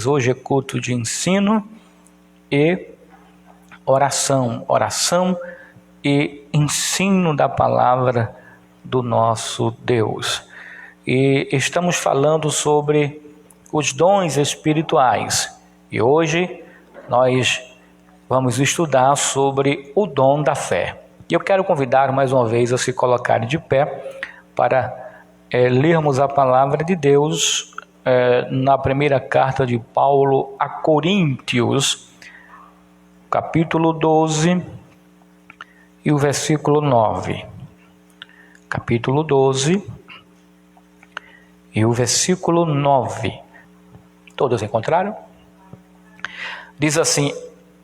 irmãos, hoje é culto de ensino e oração e ensino da palavra do nosso Deus. E estamos falando sobre os dons espirituais. E hoje nós vamos estudar sobre o dom da fé. E eu quero convidar mais uma vez a se colocarem de pé para lermos a palavra de Deus na primeira carta de Paulo a Coríntios, capítulo 12 e o versículo 9. Capítulo 12 e o versículo 9. Todos encontraram? Diz assim: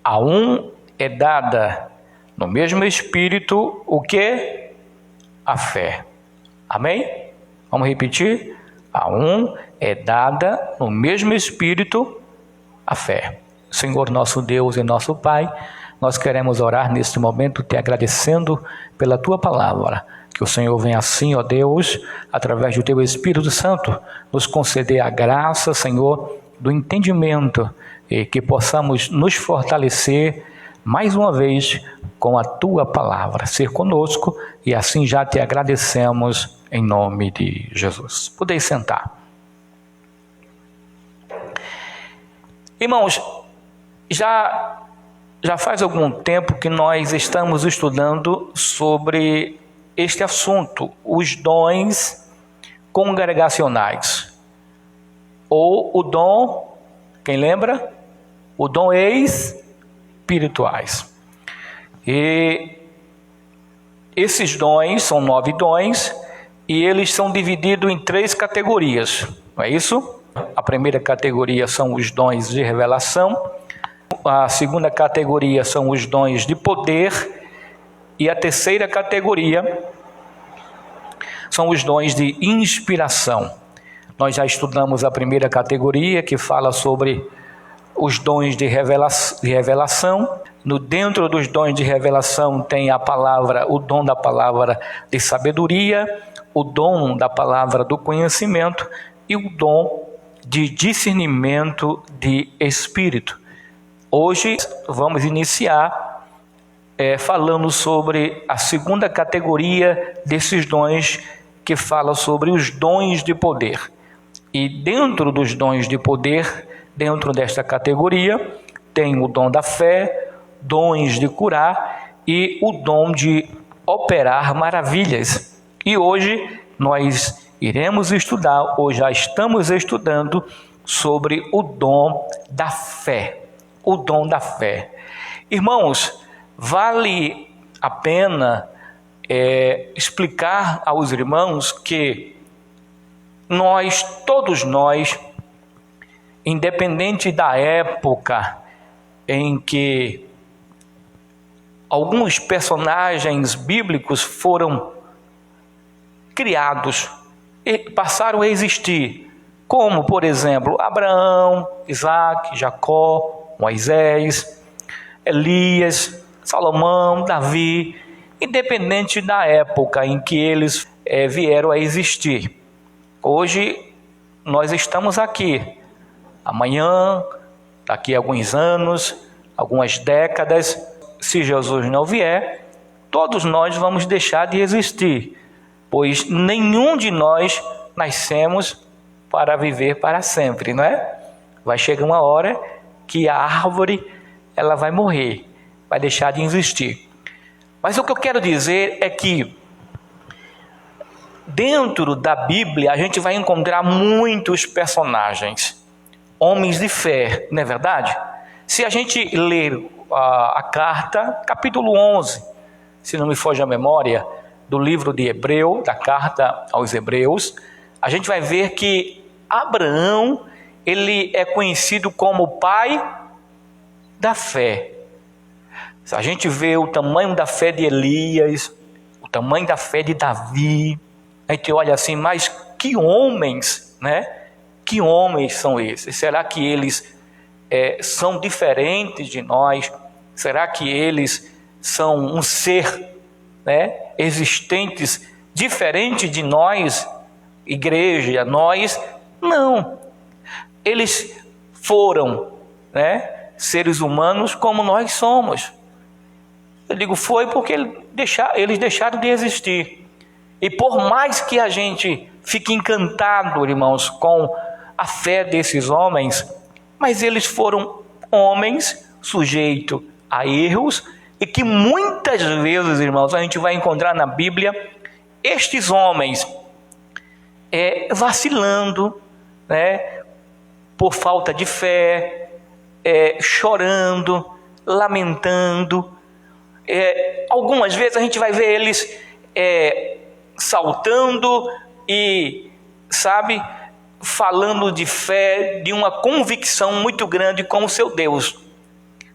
a um é dada no mesmo Espírito o que? A fé. Amém? Vamos repetir? A um é dada no mesmo Espírito a fé. Senhor nosso Deus e nosso Pai, nós queremos orar neste momento te agradecendo pela tua palavra. Que o Senhor venha assim, ó Deus, através do teu Espírito Santo, nos conceder a graça, Senhor, do entendimento e que possamos nos fortalecer mais uma vez com a tua palavra. Ser conosco e assim já te agradecemos em nome de Jesus. Podeis sentar. Irmãos, já faz algum tempo que nós estamos estudando sobre este assunto, os dons congregacionais, ou o dom, quem lembra? O dom espirituais. E esses dons são 9 dons e eles são divididos em 3 categorias, não é isso? A primeira categoria são os dons de revelação, a segunda categoria são os dons de poder e a terceira categoria são os dons de inspiração. Nós já estudamos a primeira categoria, que fala sobre os dons de revelação. Dentro dos dons de revelação tem a palavra, o dom da palavra de sabedoria, o dom da palavra do conhecimento e o dom de discernimento de espírito. Hoje vamos iniciar falando sobre a segunda categoria desses dons, que fala sobre os dons de poder. E dentro dos dons de poder, dentro desta categoria, tem o dom da fé, dons de curar e o dom de operar maravilhas. E hoje nós iremos estudar, ou já estamos estudando, sobre o dom da fé. O dom da fé. Irmãos, vale a pena explicar aos irmãos que todos nós, independente da época em que alguns personagens bíblicos foram criados e passaram a existir, como, por exemplo, Abraão, Isaac, Jacó, Moisés, Elias, Salomão, Davi, independente da época em que eles vieram a existir. Hoje nós estamos aqui, amanhã, daqui a alguns anos, algumas décadas, se Jesus não vier, todos nós vamos deixar de existir, pois nenhum de nós nascemos para viver para sempre, não é? Vai chegar uma hora que a árvore ela vai morrer, vai deixar de existir. Mas o que eu quero dizer é que dentro da Bíblia a gente vai encontrar muitos personagens, homens de fé, não é verdade? Se a gente ler a carta, capítulo 11, se não me foge a memória, do livro de Hebreu, da carta aos Hebreus, a gente vai ver que Abraão, ele é conhecido como o pai da fé. A gente vê o tamanho da fé de Elias, o tamanho da fé de Davi, a gente olha assim, mas que homens, né? Que homens são esses? Será que eles são diferentes de nós? Será que eles são um ser, né, existentes, diferente de nós, igreja, nós? Não. Eles foram, né, seres humanos como nós somos. Eu digo foi porque eles deixaram de existir. E por mais que a gente fique encantado, irmãos, com a fé desses homens, mas eles foram homens sujeitos a erros, e que muitas vezes, irmãos, a gente vai encontrar na Bíblia estes homens vacilando, né, por falta de fé, chorando, lamentando. Algumas vezes a gente vai ver eles saltando e, sabe, falando de fé, de uma convicção muito grande com o seu Deus.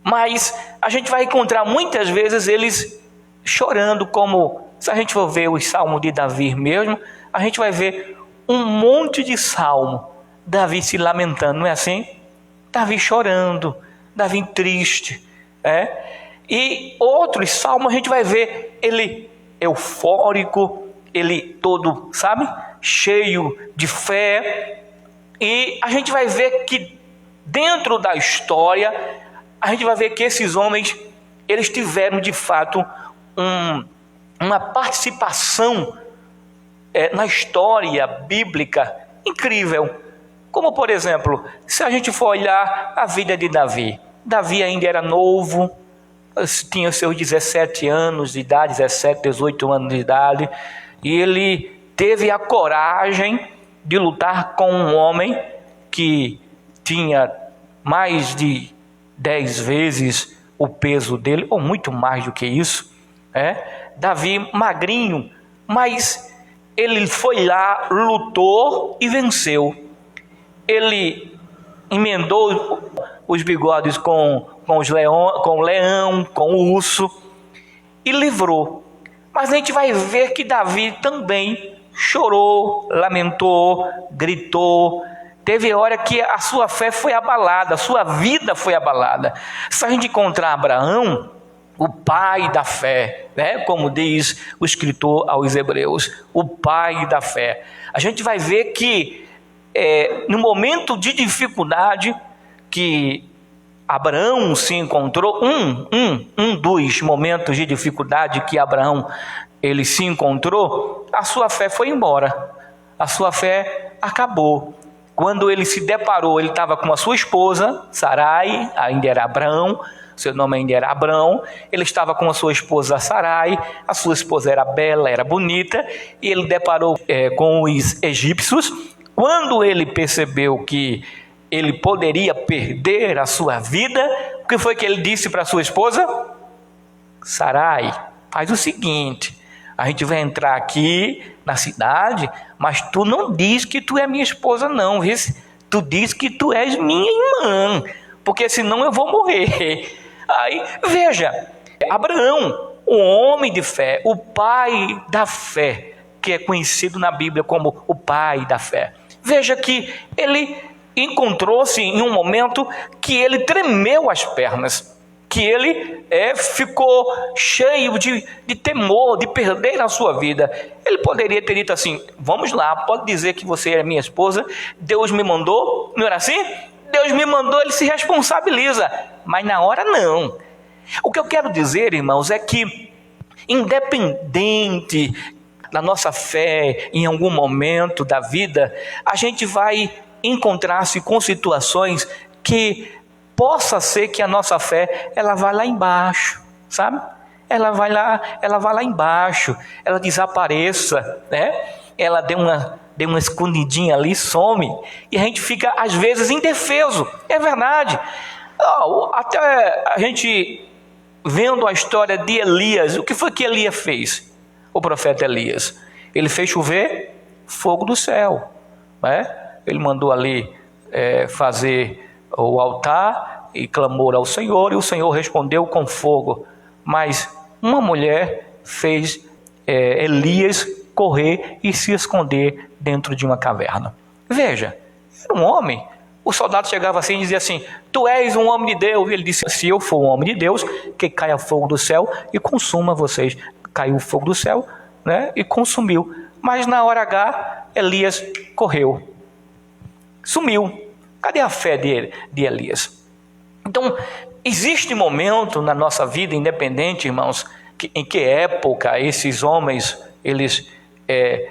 Mas a gente vai encontrar muitas vezes eles chorando, como se a gente for ver os salmos de Davi mesmo, a gente vai ver um monte de salmo, Davi se lamentando, não é assim? Davi chorando, Davi triste, E outros salmos a gente vai ver ele eufórico, ele todo, sabe, cheio de fé. E a gente vai ver que dentro da história, a gente vai ver que esses homens, eles tiveram de fato uma participação na história bíblica incrível. Como, por exemplo, se a gente for olhar a vida de Davi. Davi ainda era novo, tinha seus 17 anos de idade, 17, 18 anos de idade, e ele teve a coragem de lutar com um homem que tinha mais de 10 vezes o peso dele, ou muito mais do que isso. Davi magrinho, mas ele foi lá, lutou e venceu. Ele emendou os bigodes com o leão, com o urso, e livrou. Mas a gente vai ver que Davi também chorou, lamentou, gritou. Teve hora que a sua fé foi abalada, a sua vida foi abalada. Se a gente encontrar Abraão, o pai da fé, né? Como diz o escritor aos Hebreus, o pai da fé, a gente vai ver que no momento de dificuldade que Abraão se encontrou, um dos momentos de dificuldade que Abraão ele se encontrou, a sua fé foi embora, a sua fé acabou. Quando ele se deparou, ele estava com a sua esposa, Sarai, ainda era Abraão, seu nome ainda era Abrão, ele estava com a sua esposa Sarai, a sua esposa era bela, era bonita, e ele deparou com os egípcios. Quando ele percebeu que ele poderia perder a sua vida, o que foi que ele disse para sua esposa? Sarai, faz o seguinte, a gente vai entrar aqui na cidade, mas tu não diz que tu é minha esposa não, viu? Tu diz que tu és minha irmã, porque senão eu vou morrer. Aí, veja, Abraão, o homem de fé, o pai da fé, que é conhecido na Bíblia como o pai da fé. Veja que ele encontrou-se em um momento que ele tremeu as pernas, que ele ficou cheio de temor, de perder a sua vida. Ele poderia ter dito assim, vamos lá, pode dizer que você é minha esposa, Deus me mandou, não era assim? Deus me mandou, ele se responsabiliza, mas na hora não. O que eu quero dizer, irmãos, é que independente da nossa fé, em algum momento da vida, a gente vai encontrar-se com situações que possa ser que a nossa fé, ela vai lá embaixo, sabe? Ela vai lá embaixo, ela desapareça, né? Ela deu uma escondidinha ali, some, e a gente fica às vezes indefeso, é verdade. Até a gente vendo a história de Elias, o que foi que Elias fez? O profeta Elias, ele fez chover fogo do céu, né? Ele mandou ali fazer o altar e clamou ao Senhor, e o Senhor respondeu com fogo. Mas uma mulher fez Elias correr e se esconder dentro de uma caverna. Veja, era um homem. O soldado chegava assim e dizia assim, tu és um homem de Deus. E ele disse, se eu for um homem de Deus, que caia fogo do céu e consuma vocês. Caiu o fogo do céu, né, e consumiu. Mas na hora H, Elias correu. Sumiu. Cadê a fé de Elias? Então, existe momento na nossa vida, independente, irmãos, em que época esses homens, eles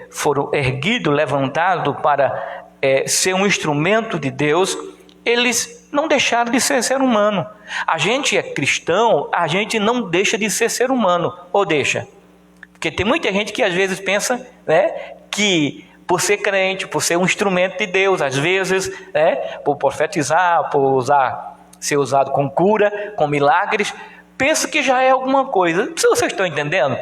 foram erguidos, levantados para ser um instrumento de Deus, eles não deixaram de ser ser humano. A gente é cristão, a gente não deixa de ser ser humano, ou deixa? Porque tem muita gente que às vezes pensa, né, que por ser crente, por ser um instrumento de Deus, às vezes, né, por profetizar, por ser usado com cura, com milagres, pensa que já é alguma coisa. Se vocês estão entendendo?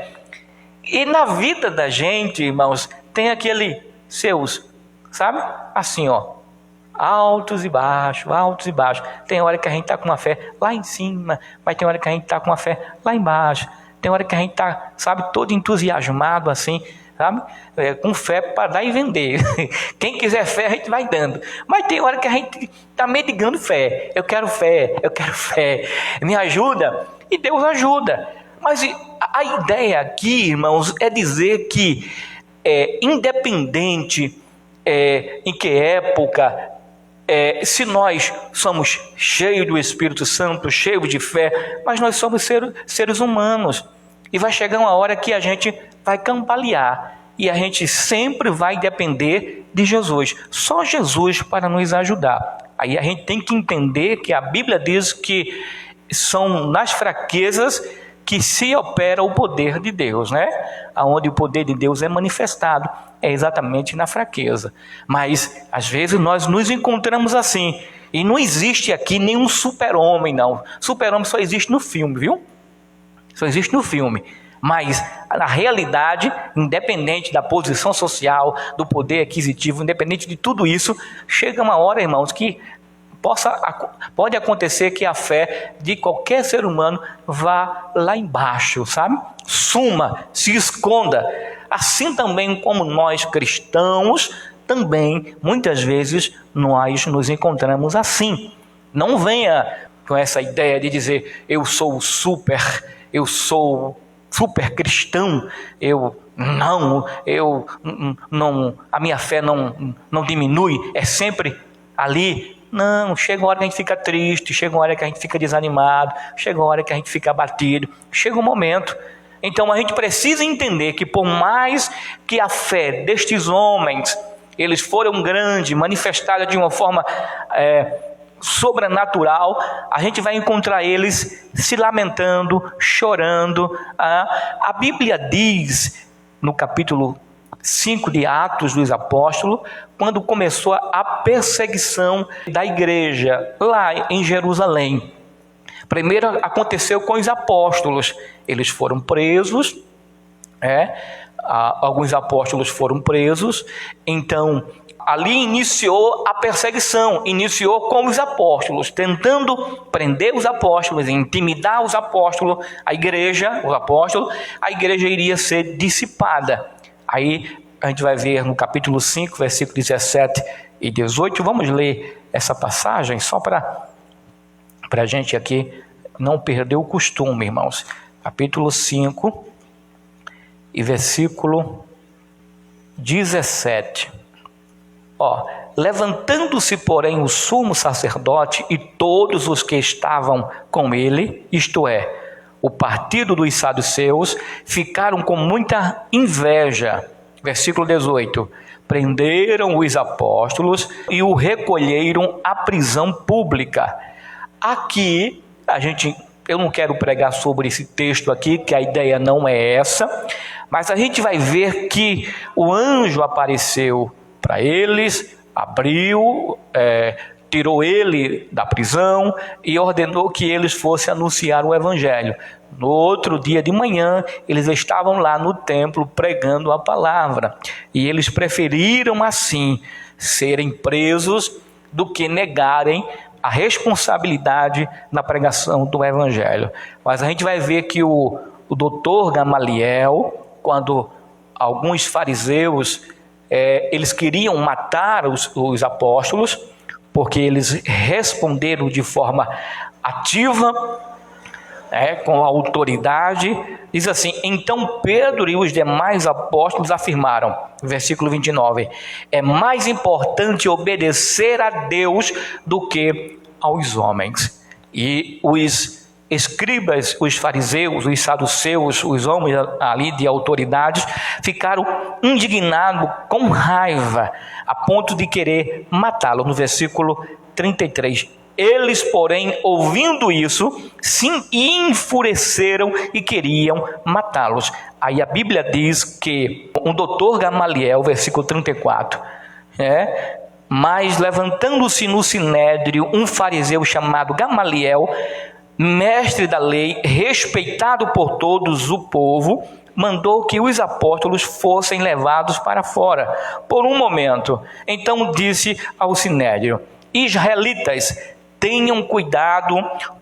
E na vida da gente, irmãos, tem aquele seus, sabe? Assim, ó, altos e baixos, altos e baixos. Tem hora que a gente está com uma fé lá em cima, mas tem hora que a gente está com uma fé lá embaixo. Tem hora que a gente está, sabe, todo entusiasmado assim, sabe? Com fé para dar e vender. Quem quiser fé, a gente vai dando. Mas tem hora que a gente está mendigando fé. Eu quero fé, eu quero fé. Me ajuda. E Deus ajuda. Mas a ideia aqui, irmãos, é dizer que independente em que época, se nós somos cheios do Espírito Santo, cheios de fé, mas nós somos seres humanos. E vai chegar uma hora que a gente vai cambalear. E a gente sempre vai depender de Jesus. Só Jesus para nos ajudar. Aí a gente tem que entender que a Bíblia diz que são nas fraquezas que se opera o poder de Deus, né? Onde o poder de Deus é manifestado, é exatamente na fraqueza. Mas, às vezes, nós nos encontramos assim. E não existe aqui nenhum super-homem, não. Super-homem só existe no filme, viu? Só existe no filme. Mas, na realidade, independente da posição social, do poder aquisitivo, independente de tudo isso, chega uma hora, irmãos, que pode acontecer que a fé de qualquer ser humano vá lá embaixo, sabe? Suma, se esconda. Assim também como nós cristãos, também muitas vezes nós nos encontramos assim. Não venha com essa ideia de dizer eu sou super cristão, a minha fé não diminui, é sempre ali. Não, chega uma hora que a gente fica triste, chega uma hora que a gente fica desanimado, chega uma hora que a gente fica abatido, chega um momento. Então a gente precisa entender que por mais que a fé destes homens, eles foram grandes, manifestada de uma forma sobrenatural, a gente vai encontrar eles se lamentando, chorando. A Bíblia diz, no capítulo 5 de Atos dos Apóstolos, quando começou a perseguição da igreja lá em Jerusalém. Primeiro aconteceu com os apóstolos, eles foram presos, alguns apóstolos foram presos, então ali iniciou a perseguição, iniciou com os apóstolos, tentando prender os apóstolos, intimidar os apóstolos, a igreja iria ser dissipada. Aí a gente vai ver no capítulo 5, versículo 17 e 18, vamos ler essa passagem só para a gente aqui não perder o costume, irmãos. Capítulo 5 e versículo 17. Levantando-se, porém, o sumo sacerdote e todos os que estavam com ele, isto é, o partido dos saduceus, ficaram com muita inveja. Versículo 18. Prenderam os apóstolos e o recolheram à prisão pública. Aqui, eu não quero pregar sobre esse texto aqui, que a ideia não é essa, mas a gente vai ver que o anjo apareceu para eles, abriu, tirou ele da prisão e ordenou que eles fossem anunciar o evangelho. No outro dia de manhã, eles estavam lá no templo pregando a palavra. E eles preferiram assim serem presos do que negarem a responsabilidade na pregação do evangelho. Mas a gente vai ver que o doutor Gamaliel, quando alguns fariseus eles queriam matar os apóstolos, porque eles responderam de forma ativa, com autoridade. Diz assim: então Pedro e os demais apóstolos afirmaram, versículo 29, é mais importante obedecer a Deus do que aos homens. E os escribas, os fariseus, os saduceus, os homens ali de autoridades, ficaram indignados com raiva, a ponto de querer matá-lo. No versículo 33, eles, porém, ouvindo isso, se enfureceram e queriam matá-los. Aí a Bíblia diz que um doutor Gamaliel, versículo 34, mas levantando-se no sinédrio um fariseu chamado Gamaliel, mestre da lei, respeitado por todos o povo, mandou que os apóstolos fossem levados para fora por um momento. Então disse ao sinédrio: israelitas, tenham cuidado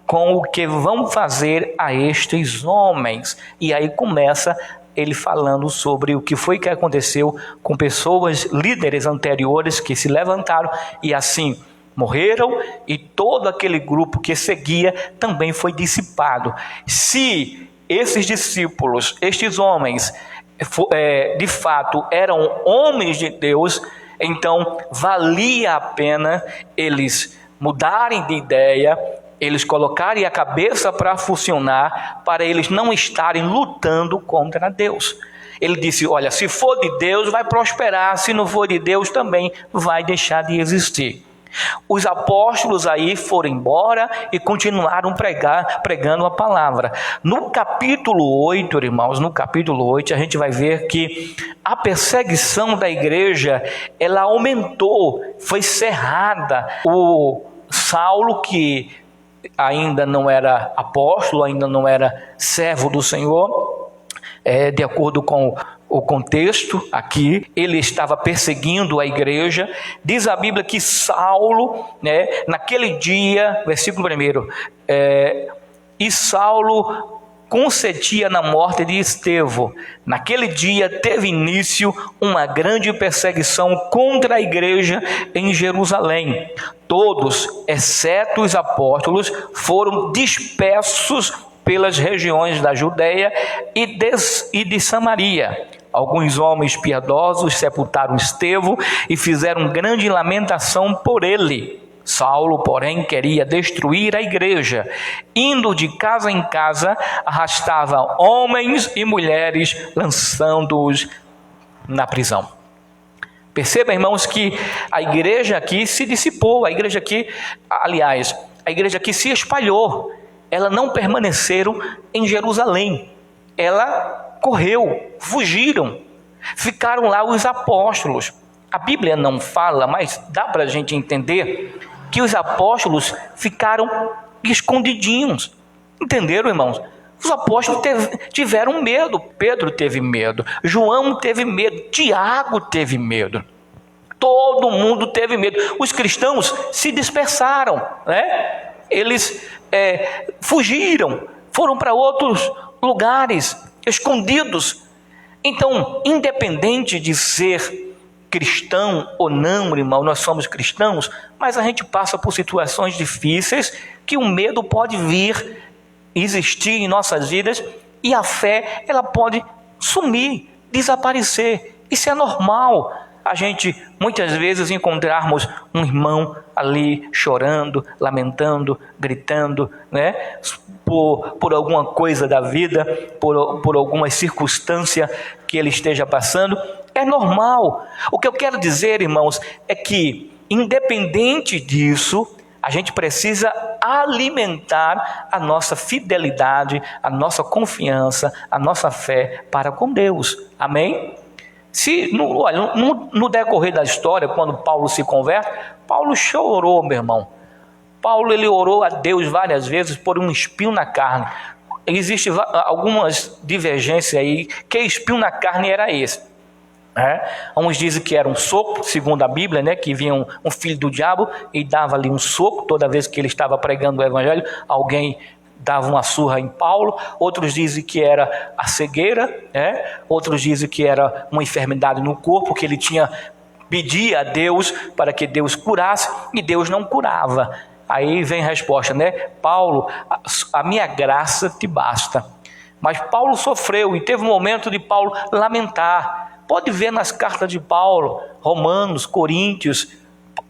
com o que vão fazer a estes homens. E aí começa ele falando sobre o que foi que aconteceu com pessoas, líderes anteriores que se levantaram e assim morreram, e todo aquele grupo que seguia também foi dissipado. Se esses discípulos, estes homens, de fato eram homens de Deus, então valia a pena eles mudarem de ideia, eles colocarem a cabeça para funcionar, para eles não estarem lutando contra Deus. Ele disse: olha, se for de Deus vai prosperar, se não for de Deus também vai deixar de existir. Os apóstolos aí foram embora e continuaram pregando a palavra. No capítulo 8, irmãos, no capítulo 8 a gente vai ver que a perseguição da igreja, ela aumentou, foi cerrada. O Saulo, que ainda não era apóstolo, ainda não era servo do Senhor, de acordo com o contexto aqui, ele estava perseguindo a igreja. Diz a Bíblia que Saulo, naquele dia, versículo 1, e Saulo consentia na morte de Estevão. Naquele dia teve início uma grande perseguição contra a igreja em Jerusalém. Todos, exceto os apóstolos, foram dispersos pelas regiões da Judéia e de Samaria. Alguns homens piedosos sepultaram Estevão e fizeram grande lamentação por ele. Saulo, porém, queria destruir a igreja. Indo de casa em casa, arrastava homens e mulheres, lançando-os na prisão. Perceba, irmãos, que a igreja aqui se dissipou, a igreja aqui se espalhou. Elas não permaneceram em Jerusalém. Ela correu, fugiram, ficaram lá os apóstolos. A Bíblia não fala, mas dá para a gente entender que os apóstolos ficaram escondidinhos. Entenderam, irmãos? Os apóstolos tiveram medo. Pedro teve medo, João teve medo, Tiago teve medo. Todo mundo teve medo. Os cristãos se dispersaram, Eles fugiram, foram para outros lugares, escondidos. Então, independente de ser cristão ou não, irmão, nós somos cristãos, mas a gente passa por situações difíceis que o medo pode vir, existir em nossas vidas, e a fé, ela pode sumir, desaparecer. Isso é normal. A gente, muitas vezes, encontrarmos um irmão ali chorando, lamentando, gritando, por alguma coisa da vida, por alguma circunstância que ele esteja passando, é normal. O que eu quero dizer, irmãos, é que, independente disso, a gente precisa alimentar a nossa fidelidade, a nossa confiança, a nossa fé para com Deus. Amém? No decorrer da história, quando Paulo se converte, Paulo chorou, meu irmão. Paulo, ele orou a Deus várias vezes por um espinho na carne. Existem algumas divergências aí, que espinho na carne era esse. Uns dizem que era um soco, segundo a Bíblia, que vinha um filho do diabo e dava ali um soco toda vez que ele estava pregando o evangelho. Alguém dava uma surra em Paulo. Outros dizem que era a cegueira, outros dizem que era uma enfermidade no corpo, que ele pedia a Deus para que Deus curasse, e Deus não curava. Aí vem a resposta, né? Paulo, a minha graça te basta. Mas Paulo sofreu e teve um momento de Paulo lamentar. Pode ver nas cartas de Paulo, Romanos, Coríntios,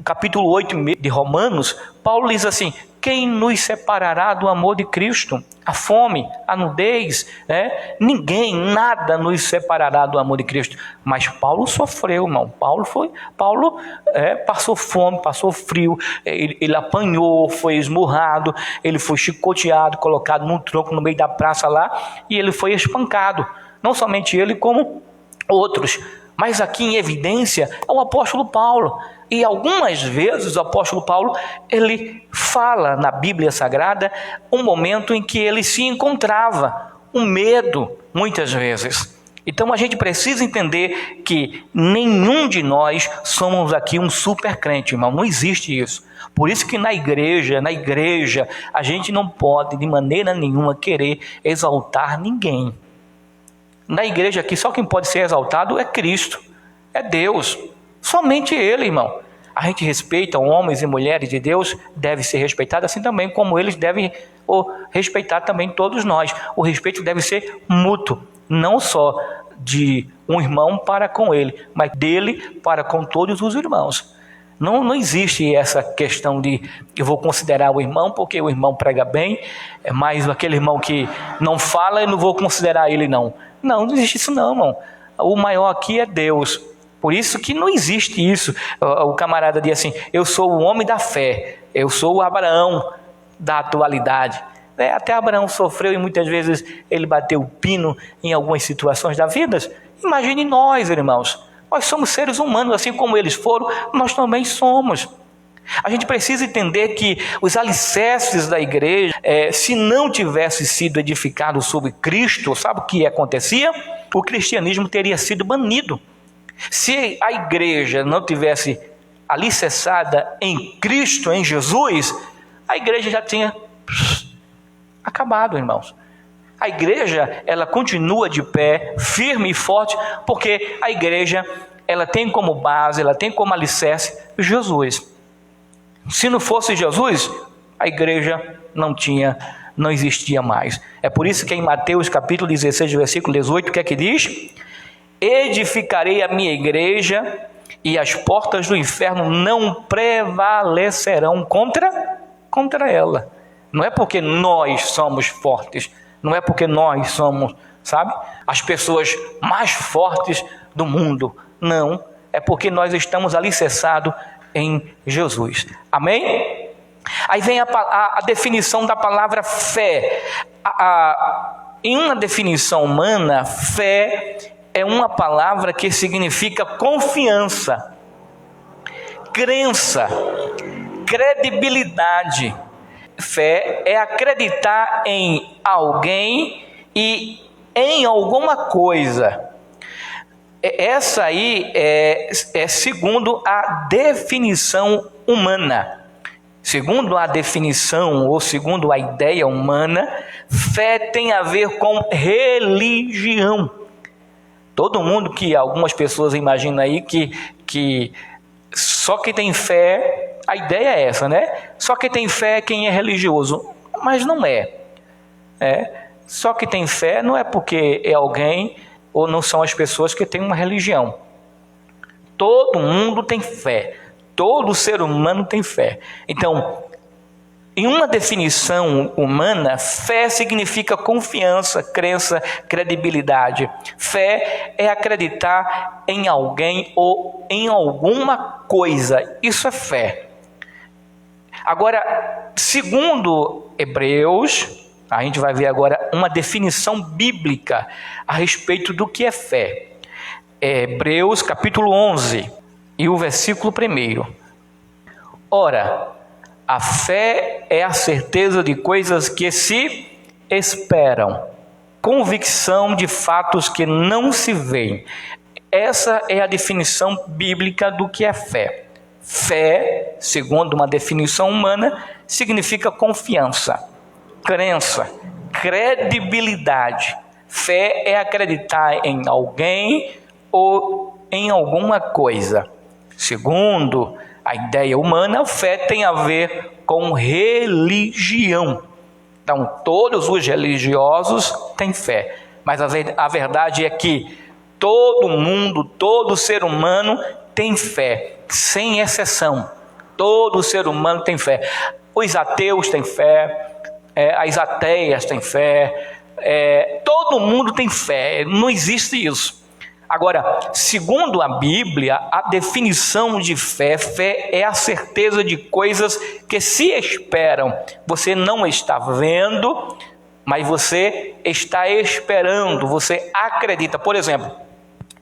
capítulo 8 de Romanos, Paulo diz assim: quem nos separará do amor de Cristo? A fome, a nudez, né? Ninguém, nada nos separará do amor de Cristo. Mas Paulo sofreu, irmão. Paulo passou fome, passou frio, ele apanhou, foi esmurrado, ele foi chicoteado, colocado num tronco no meio da praça lá, e ele foi espancado. Não somente ele, como outros. Mas aqui em evidência é o apóstolo Paulo. E algumas vezes o apóstolo Paulo, ele fala na Bíblia Sagrada um momento em que ele se encontrava, um medo, muitas vezes. Então a gente precisa entender que nenhum de nós somos aqui um super crente, irmão, não existe isso. Por isso que na igreja, a gente não pode de maneira nenhuma querer exaltar ninguém. Na igreja aqui só quem pode ser exaltado é Cristo, é Deus, somente Ele, irmão. A gente respeita homens e mulheres de Deus, deve ser respeitado assim também como eles devem respeitar também todos nós. O respeito deve ser mútuo, não só de um irmão para com ele, mas dele para com todos os irmãos. Não existe essa questão de eu vou considerar o irmão porque o irmão prega bem, mas aquele irmão que não fala eu não vou considerar ele não. Não existe isso não, irmão. O maior aqui é Deus. Por isso que não existe isso. O camarada diz assim: eu sou o homem da fé, eu sou o Abraão da atualidade. Até Abraão sofreu e muitas vezes ele bateu o pino em algumas situações da vida. Imagine nós, irmãos. Nós somos seres humanos, assim como eles foram, nós também somos. A gente precisa entender que os alicerces da igreja, se não tivesse sido edificado sobre Cristo, sabe o que acontecia? O cristianismo teria sido banido. Se a igreja não tivesse alicerçada em Cristo, em Jesus, a igreja já tinha acabado, irmãos. A igreja, ela continua de pé, firme e forte, porque a igreja, ela tem como base, ela tem como alicerce Jesus. Se não fosse Jesus, a igreja não existia mais. É por isso que em Mateus capítulo 16, versículo 18, o que é que diz? Edificarei a minha igreja e as portas do inferno não prevalecerão contra ela. Não é porque nós somos fortes, não é porque nós somos, sabe, as pessoas mais fortes do mundo. Não, é porque nós estamos alicerçados em Jesus. Amém? Aí vem a definição da palavra fé. Em uma definição humana, fé é uma palavra que significa confiança, crença, credibilidade. Fé é acreditar em alguém e em alguma coisa. Essa aí é segundo a definição humana. Segundo a definição ou segundo a ideia humana, fé tem a ver com religião. Todo mundo algumas pessoas imaginam aí que só quem tem fé, a ideia é essa, né? Só quem tem fé é quem é religioso. Mas não é. Só que tem fé não é porque é alguém ou não são as pessoas que têm uma religião. Todo mundo tem fé. Todo ser humano tem fé. Então, em uma definição humana, fé significa confiança, crença, credibilidade. Fé é acreditar em alguém ou em alguma coisa. Isso é fé. Agora, segundo Hebreus, a gente vai ver agora uma definição bíblica a respeito do que é fé. Hebreus capítulo 11 e o versículo 1. Ora, a fé é a certeza de coisas que se esperam, convicção de fatos que não se veem. Essa é a definição bíblica do que é fé. Fé, segundo uma definição humana, significa confiança, crença, credibilidade. Fé é acreditar em alguém ou em alguma coisa. Segundo a ideia humana, fé tem a ver com religião. Então, todos os religiosos têm fé, mas a verdade é que todo mundo, todo ser humano tem fé, sem exceção. Todo ser humano tem fé. Os ateus têm fé, as ateias têm fé, todo mundo tem fé, não existe isso. Agora, segundo a Bíblia, a definição de fé é a certeza de coisas que se esperam. Você não está vendo, mas você está esperando, você acredita. Por exemplo,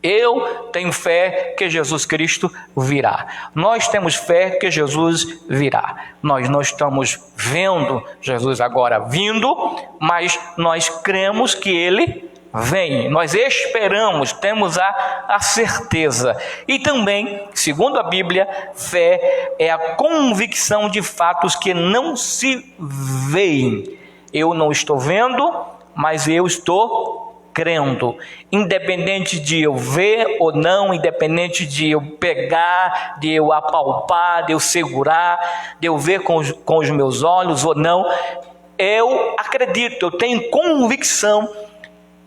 eu tenho fé que Jesus Cristo virá. Nós temos fé que Jesus virá. Nós não estamos vendo Jesus agora vindo, mas nós cremos que Ele vem, nós esperamos, temos a certeza. E também, segundo a Bíblia, fé é a convicção de fatos que não se veem. Eu não estou vendo, mas eu estou crendo. Independente de eu ver ou não, independente de eu pegar, de eu apalpar, de eu segurar, de eu ver com os meus olhos ou não, eu acredito, eu tenho convicção.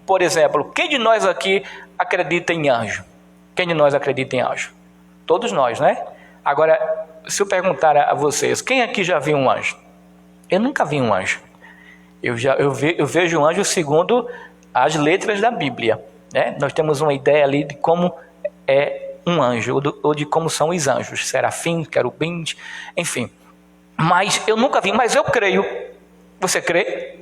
Por exemplo, quem de nós aqui acredita em anjo? Quem de nós acredita em anjo? Todos nós, né? Agora, se eu perguntar a vocês, quem aqui já viu um anjo? Eu nunca vi um anjo. Eu vejo um anjo segundo as letras da Bíblia, né? Nós temos uma ideia ali de como é um anjo, ou de como são os anjos, serafins, querubins, enfim. Mas eu nunca vi, mas eu creio. Você crê?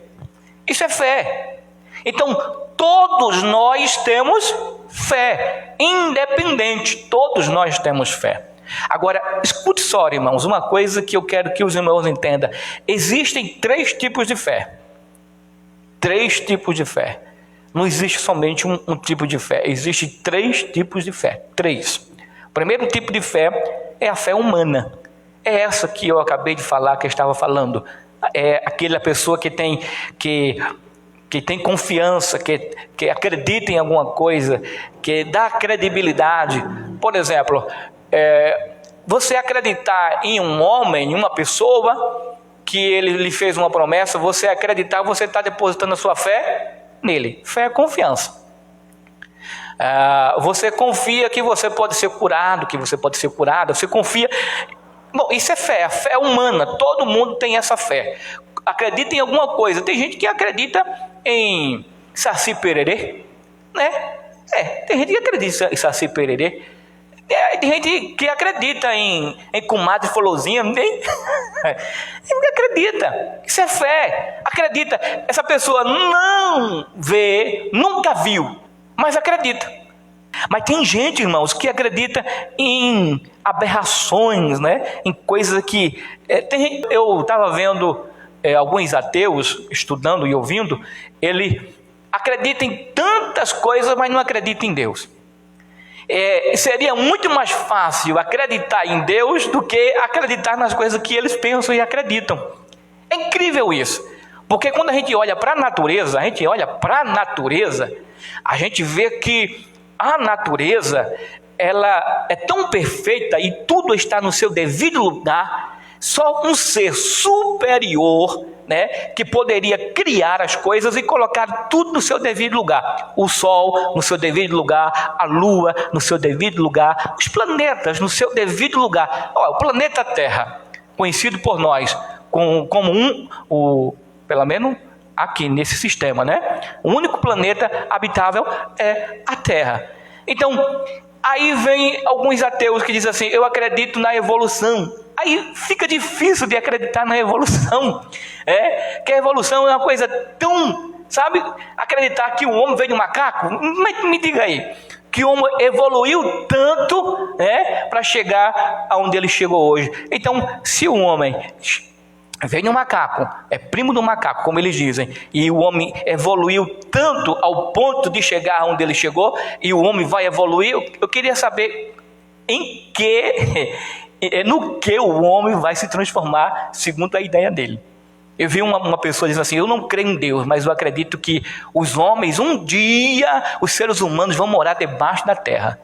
Isso é fé. Então, todos nós temos fé, independente, todos nós temos fé. Agora, escute só, irmãos, uma coisa que eu quero que os irmãos entendam. Existem 3 tipos de fé. 3 tipos de fé. Não existe somente um tipo de fé, existem 3 tipos de fé. 3. O primeiro tipo de fé é a fé humana. É essa que eu acabei de falar, que eu estava falando. É aquela pessoa que tem confiança, que acredita em alguma coisa, que dá credibilidade. Por exemplo, você acreditar em um homem, em uma pessoa, que ele lhe fez uma promessa, você acreditar, você está depositando a sua fé nele. Fé é confiança. Você confia que você pode ser curado, que você pode ser curada, você confia. Bom, isso é fé, a fé humana, todo mundo tem essa fé. Acredita em alguma coisa. Tem gente que acredita em Saci Pererê, né? Tem gente que acredita em Saci Pererê. Tem gente que acredita em comadre Florzinha. Ninguém acredita. Isso é fé. Acredita. Essa pessoa não vê, nunca viu, mas acredita. Mas tem gente, irmãos, que acredita em aberrações, né? Em coisas que... eu estava vendo alguns ateus, estudando e ouvindo, ele acredita em tantas coisas, mas não acredita em Deus. Seria muito mais fácil acreditar em Deus do que acreditar nas coisas que eles pensam e acreditam. É incrível isso, porque quando a gente olha para a natureza, a gente vê que a natureza, ela é tão perfeita e tudo está no seu devido lugar. Só um ser superior, né, que poderia criar as coisas e colocar tudo no seu devido lugar. O Sol no seu devido lugar, a Lua no seu devido lugar, os planetas no seu devido lugar. O planeta Terra, conhecido por nós como pelo menos aqui nesse sistema, né? O único planeta habitável é a Terra. Então, aí vem alguns ateus que dizem assim: eu acredito na evolução. Aí fica difícil de acreditar na evolução. Que a evolução é uma coisa tão... Sabe, acreditar que o homem veio de um macaco? Me diga aí. Que o homem evoluiu tanto, para chegar aonde ele chegou hoje. Então, se o homem veio de um macaco, é primo do macaco, como eles dizem, e o homem evoluiu tanto ao ponto de chegar aonde ele chegou, e o homem vai evoluir, eu queria saber no que o homem vai se transformar segundo a ideia dele. Eu vi uma pessoa dizendo assim: eu não creio em Deus, mas eu acredito que os homens, um dia, os seres humanos vão morar debaixo da terra.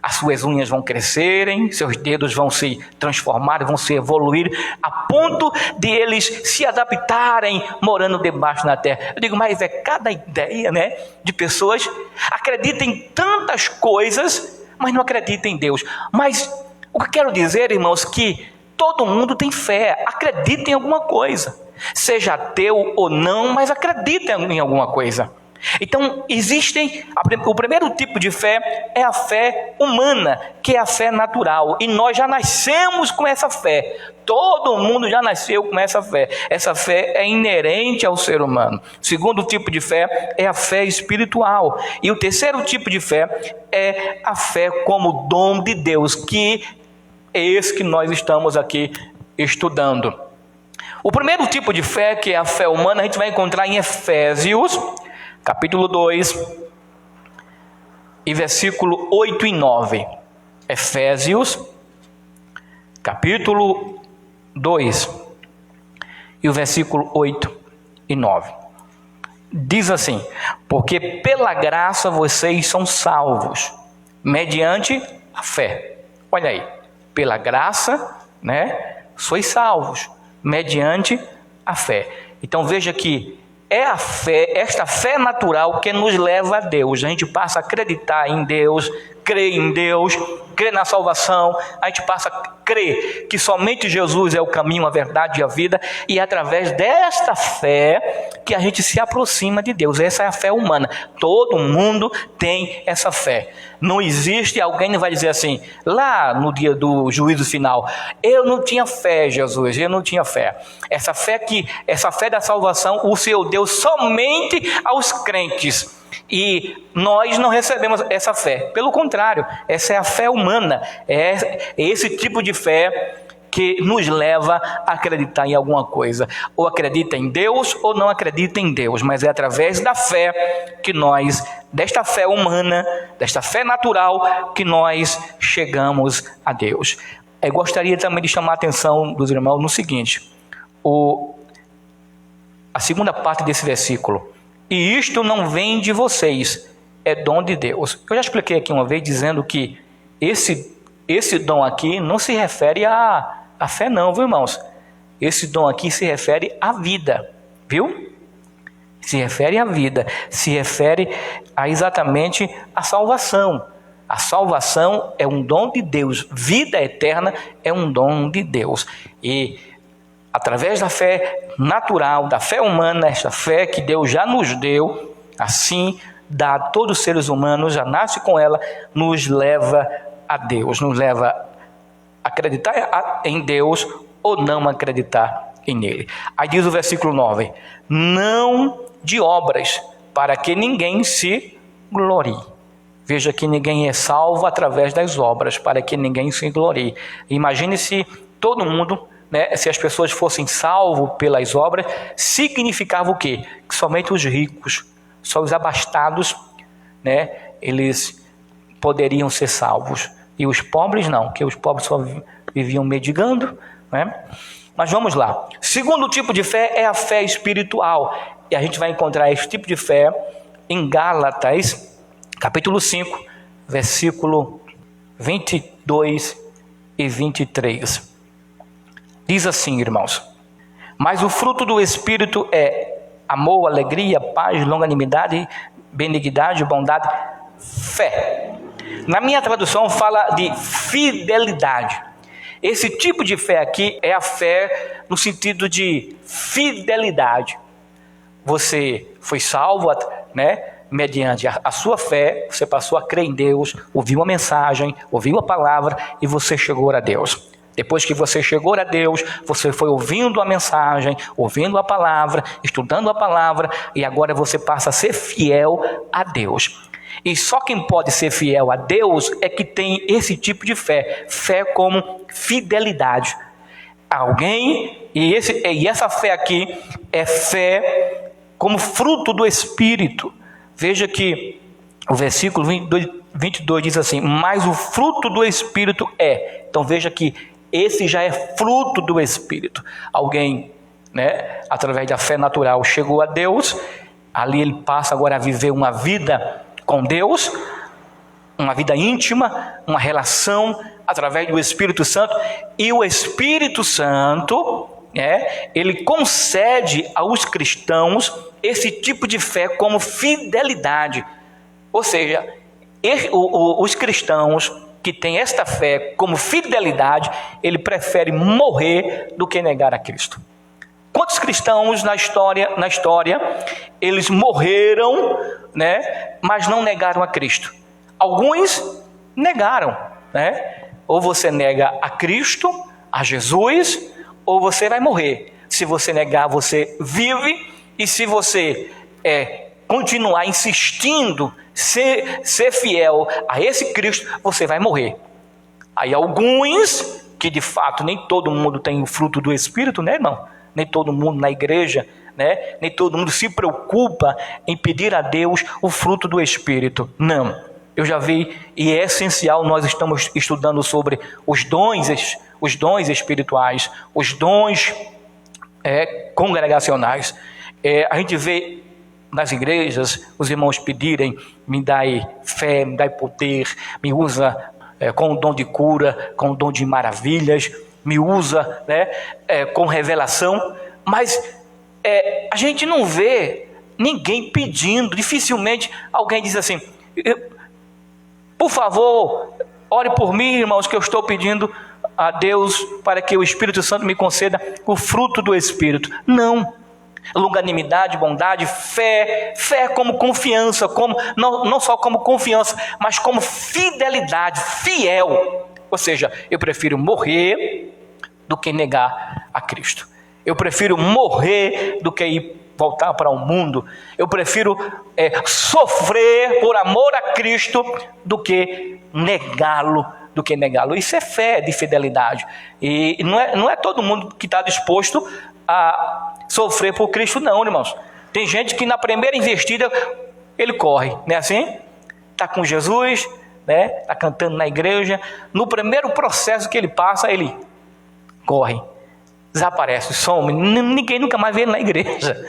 as suas unhas vão crescerem, seus dedos vão se transformar, vão se evoluir, a ponto de eles se adaptarem morando debaixo da terra. Eu digo, mas é cada ideia, né, de pessoas acreditam em tantas coisas, mas não acreditam em Deus. Mas o que eu quero dizer, irmãos, que todo mundo tem fé, acredita em alguma coisa, seja ateu ou não, mas acredita em alguma coisa. Então, o primeiro tipo de fé é a fé humana, que é a fé natural, e nós já nascemos com essa fé, todo mundo já nasceu com essa fé é inerente ao ser humano. O segundo tipo de fé é a fé espiritual, e o terceiro tipo de fé é a fé como dom de Deus, que é esse que nós estamos aqui estudando. O primeiro tipo de fé, que é a fé humana, a gente vai encontrar em Efésios, capítulo 2, e versículo 8 e 9. Efésios, capítulo 2, e o versículo 8 e 9. Diz assim: porque pela graça vocês são salvos, mediante a fé. Olha aí, pela graça, né, sois salvos, mediante a fé. Então veja que é a fé, esta fé natural, que nos leva a Deus. A gente passa a acreditar em Deus, crer em Deus, crer na salvação. A gente passa a crer que somente Jesus é o caminho, a verdade e a vida. E é através desta fé que a gente se aproxima de Deus. Essa é a fé humana. Todo mundo tem essa fé. Não existe alguém que vai dizer assim, lá no dia do juízo final, eu não tinha fé, Jesus, eu não tinha fé. Essa fé da salvação, o Senhor deu somente aos crentes. E nós não recebemos essa fé. Pelo contrário, essa é a fé humana. É esse tipo de fé que nos leva a acreditar em alguma coisa. Ou acredita em Deus ou não acredita em Deus. Mas é através da fé que nós, desta fé humana, desta fé natural, que nós chegamos a Deus. Eu gostaria também de chamar a atenção dos irmãos no seguinte. A segunda parte desse versículo. E isto não vem de vocês, é dom de Deus. Eu já expliquei aqui uma vez dizendo que esse dom aqui não se refere à fé não, viu, irmãos? Esse dom aqui se refere à vida, viu? Se refere à vida, se refere exatamente à salvação. A salvação é um dom de Deus, vida eterna é um dom de Deus. E através da fé natural, da fé humana, esta fé que Deus já nos deu, assim dá a todos os seres humanos, já nasce com ela, nos leva a Deus, nos leva a acreditar em Deus ou não acreditar nele. Aí diz o versículo 9, não de obras, para que ninguém se glorie. Veja que ninguém é salvo através das obras, para que ninguém se glorie. Imagine se todo mundo, se as pessoas fossem salvos pelas obras, significava o quê? Que somente os ricos, só os abastados, eles poderiam ser salvos. E os pobres não, que os pobres só viviam mendigando. Mas vamos lá. Segundo tipo de fé é a fé espiritual. E a gente vai encontrar esse tipo de fé em Gálatas, capítulo 5, versículo 22 e 23. Diz assim, irmãos: mas o fruto do Espírito é amor, alegria, paz, longanimidade, benignidade, bondade, fé. Na minha tradução fala de fidelidade. Esse tipo de fé aqui é a fé no sentido de fidelidade. Você foi salvo, mediante a sua fé, você passou a crer em Deus, ouviu a mensagem, ouviu a palavra e você chegou a Deus. Depois que você chegou a Deus, você foi ouvindo a mensagem, ouvindo a palavra, estudando a palavra, e agora você passa a ser fiel a Deus. E só quem pode ser fiel a Deus é que tem esse tipo de fé, fé como fidelidade. E essa fé aqui é fé como fruto do Espírito. Veja que o versículo 22 diz assim, mas o fruto do Espírito é. Então veja que esse já é fruto do Espírito. Alguém, através da fé natural, chegou a Deus, ali ele passa agora a viver uma vida com Deus, uma vida íntima, uma relação através do Espírito Santo, e o Espírito Santo, ele concede aos cristãos esse tipo de fé como fidelidade. Ou seja, os cristãos que têm esta fé como fidelidade, ele prefere morrer do que negar a Cristo. Quantos cristãos na história, eles morreram, mas não negaram a Cristo? Alguns negaram, Ou você nega a Cristo, a Jesus, ou você vai morrer. Se você negar, você vive, e se você continuar insistindo, ser fiel a esse Cristo, você vai morrer. Aí alguns, que de fato nem todo mundo tem o fruto do Espírito, irmão? Nem todo mundo na igreja, nem todo mundo se preocupa em pedir a Deus o fruto do Espírito. Não, eu já vi, e é essencial, nós estamos estudando sobre os dons espirituais, os dons congregacionais. A gente vê nas igrejas os irmãos pedirem: me dai fé, me dai poder, me usa com o dom de cura, com o dom de maravilhas, me usa com revelação, mas a gente não vê ninguém pedindo. Dificilmente alguém diz assim: por favor, ore por mim, irmãos, que eu estou pedindo a Deus para que o Espírito Santo me conceda o fruto do Espírito. Não. Longanimidade, bondade, fé como confiança, não só como confiança, mas como fidelidade, fiel. Ou seja, eu prefiro morrer do que negar a Cristo. Eu prefiro morrer do que voltar para o mundo. Eu prefiro sofrer por amor a Cristo do que negá-lo. Isso é fé de fidelidade. E não é todo mundo que está disposto a sofrer por Cristo, não, irmãos. Tem gente que na primeira investida ele corre, não é assim? Está com Jesus, está cantando na igreja. No primeiro processo que ele passa, ele corre, desaparece, some, ninguém nunca mais vê ele na igreja.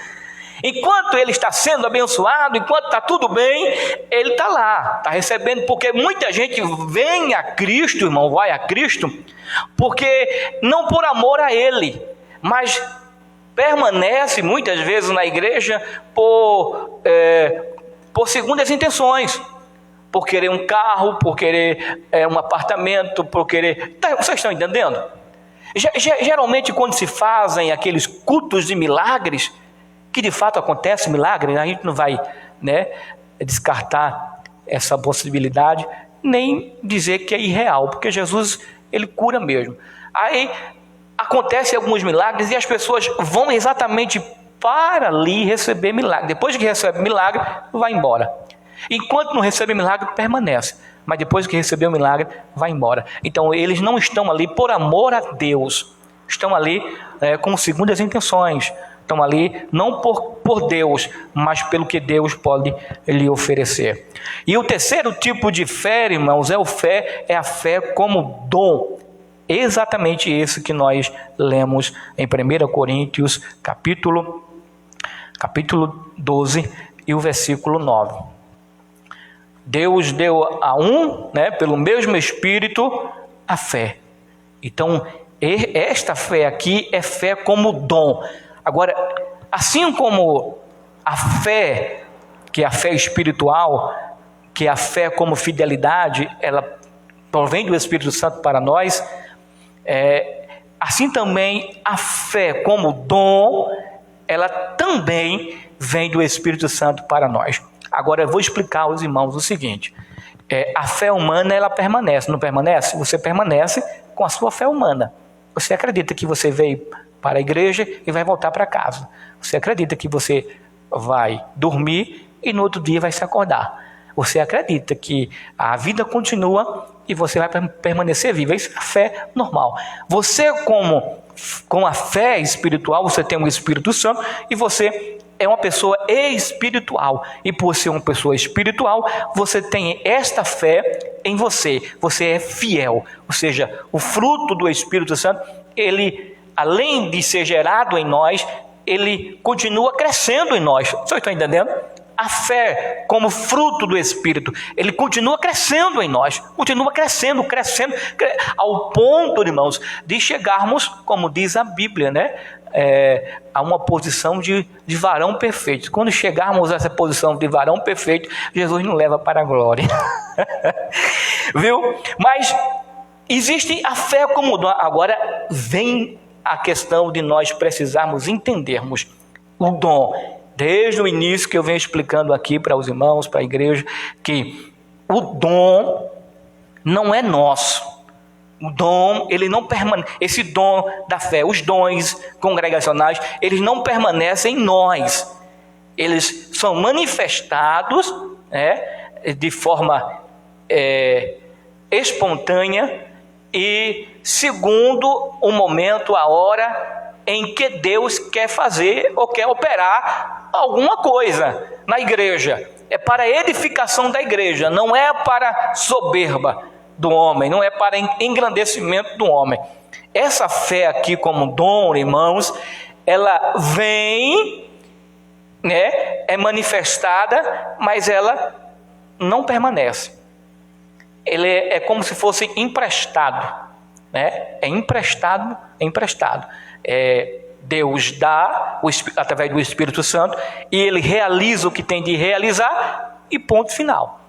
Enquanto ele está sendo abençoado, enquanto está tudo bem, ele está lá, está recebendo, porque muita gente vem a Cristo, irmão, vai a Cristo, porque não por amor a ele, mas permanece muitas vezes na igreja por segundas intenções, por querer um carro, por querer um apartamento, por querer... Vocês estão entendendo? Geralmente quando se fazem aqueles cultos de milagres, que de fato acontece milagre, a gente não vai descartar essa possibilidade, nem dizer que é irreal, porque Jesus, ele cura mesmo. Aí acontecem alguns milagres e as pessoas vão exatamente para ali receber milagre. Depois que recebe milagre, vai embora. Enquanto não recebe milagre, permanece. Mas depois que recebeu o milagre, vai embora. Então eles não estão ali por amor a Deus. Estão ali com segundas intenções. Estão ali não por Deus, mas pelo que Deus pode lhe oferecer. E o terceiro tipo de fé, irmãos, é a fé como dom. Exatamente esse que nós lemos em 1 Coríntios, capítulo 12 e o versículo 9. Deus deu a pelo mesmo Espírito, a fé. Então, esta fé aqui é fé como dom. Agora, assim como a fé, que é a fé espiritual, que é a fé como fidelidade, ela provém do Espírito Santo para nós, assim também a fé como dom, ela também vem do Espírito Santo para nós. Agora eu vou explicar aos irmãos o seguinte: a fé humana, ela permanece, não permanece? Você permanece com a sua fé humana. Você acredita que você veio para a igreja e vai voltar para casa. Você acredita que você vai dormir e no outro dia vai se acordar. Você acredita que a vida continua e você vai permanecer vivo. Isso é a fé normal. Você, com a fé espiritual, você tem um Espírito Santo e você é uma pessoa espiritual. E por ser uma pessoa espiritual, você tem esta fé em você. Você é fiel. Ou seja, o fruto do Espírito Santo, ele, além de ser gerado em nós, ele continua crescendo em nós. Vocês estão entendendo? a fé como fruto do Espírito, ele continua crescendo em nós, continua crescendo, ao ponto, irmãos, de chegarmos, como diz a Bíblia, né? A uma posição de varão perfeito. Quando chegarmos a essa posição de varão perfeito, Jesus nos leva para a glória. Viu? Mas existe a fé como dom. Agora vem a questão de nós precisarmos entendermos o dom. Desde o início que eu venho explicando aqui para os irmãos, para a igreja, que o dom não é nosso. O dom, ele não permanece, esse dom da fé, os dons congregacionais, eles não permanecem em nós. Eles são manifestados, de forma espontânea e segundo o momento, a hora em que Deus quer fazer ou quer operar alguma coisa na igreja. É para a edificação da igreja, não é para soberba do homem, não é para engrandecimento do homem. Essa fé aqui como dom, irmãos, ela vem, é manifestada, mas ela não permanece. Ele é como se fosse emprestado, né? É emprestado. Deus dá através do Espírito Santo e ele realiza o que tem de realizar e ponto final.